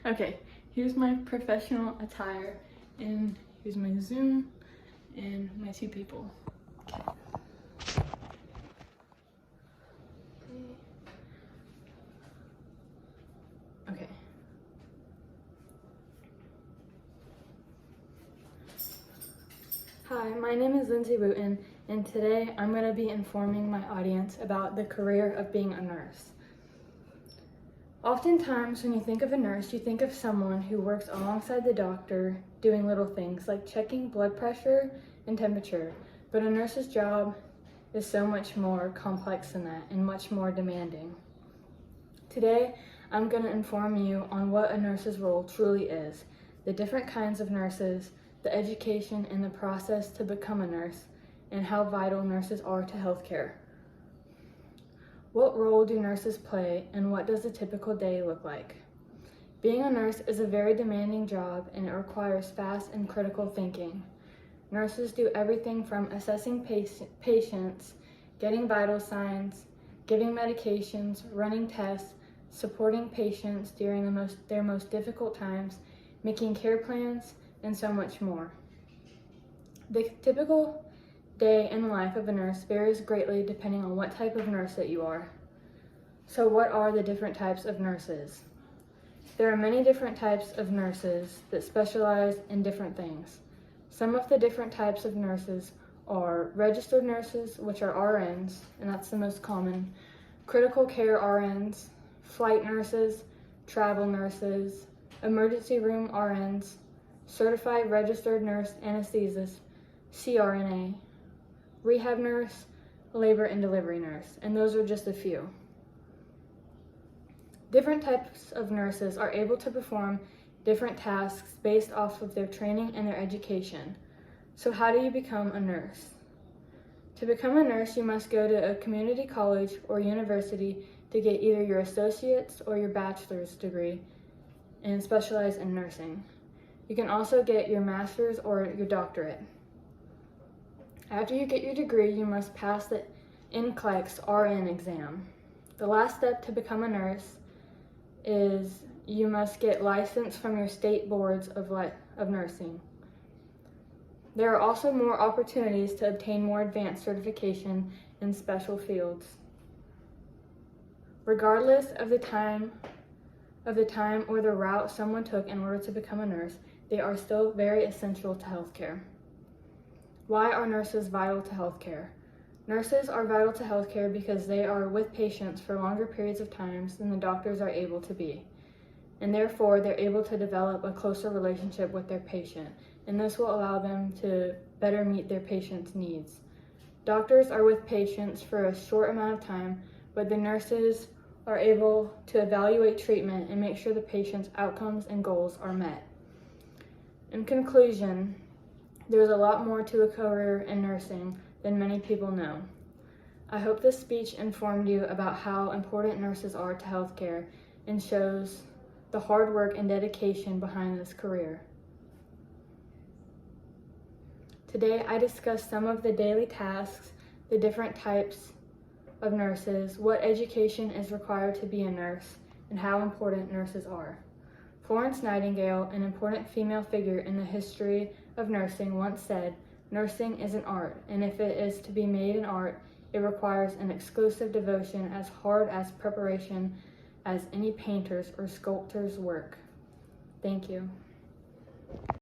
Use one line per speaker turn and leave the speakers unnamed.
Okay, here's my professional attire, and here's my Zoom, and my two people. Okay. Hi, my name is Lindsay Wooten, and today I'm going to be informing my audience about the career of being a nurse. Oftentimes, when you think of a nurse, you think of someone who works alongside the doctor doing little things like checking blood pressure and temperature, but a nurse's job is so much more complex than that and much more demanding. Today, I'm going to inform you on what a nurse's role truly is, the different kinds of nurses, the education and the process to become a nurse, and how vital nurses are to healthcare. What role do nurses play, and what does a typical day look like? Being a nurse is a very demanding job, and it requires fast and critical thinking. Nurses do everything from assessing patients, getting vital signs, giving medications, running tests, supporting patients during their most difficult times, making care plans, and so much more. The typical day in the life of a nurse varies greatly depending on what type of nurse that you are. So what are the different types of nurses? There are many different types of nurses that specialize in different things. Some of the different types of nurses are registered nurses, which are RNs, and that's the most common, critical care RNs, flight nurses, travel nurses, emergency room RNs, certified registered nurse anesthesist, CRNA, rehab nurse, labor and delivery nurse, and those are just a few. Different types of nurses are able to perform different tasks based off of their training and their education. So how do you become a nurse? To become a nurse, you must go to a community college or university to get either your associate's or your bachelor's degree and specialize in nursing. You can also get your master's or your doctorate. After you get your degree, you must pass the NCLEX RN exam. The last step to become a nurse is you must get licensed from your state boards of nursing. There are also more opportunities to obtain more advanced certification in special fields. Regardless of the time or the route someone took in order to become a nurse, they are still very essential to healthcare. Why are nurses vital to healthcare? Nurses are vital to healthcare because they are with patients for longer periods of time than the doctors are able to be, and therefore they're able to develop a closer relationship with their patient, and this will allow them to better meet their patient's needs. Doctors are with patients for a short amount of time, but the nurses are able to evaluate treatment and make sure the patient's outcomes and goals are met. In conclusion, there's a lot more to a career in nursing than many people know. I hope this speech informed you about how important nurses are to healthcare and shows the hard work and dedication behind this career. Today, I discussed some of the daily tasks, the different types of nurses, what education is required to be a nurse, and how important nurses are. Florence Nightingale, an important female figure in the history of nursing, once said, "Nursing is an art, and if it is to be made an art, it requires an exclusive devotion as hard as preparation as any painter's or sculptor's work." Thank you.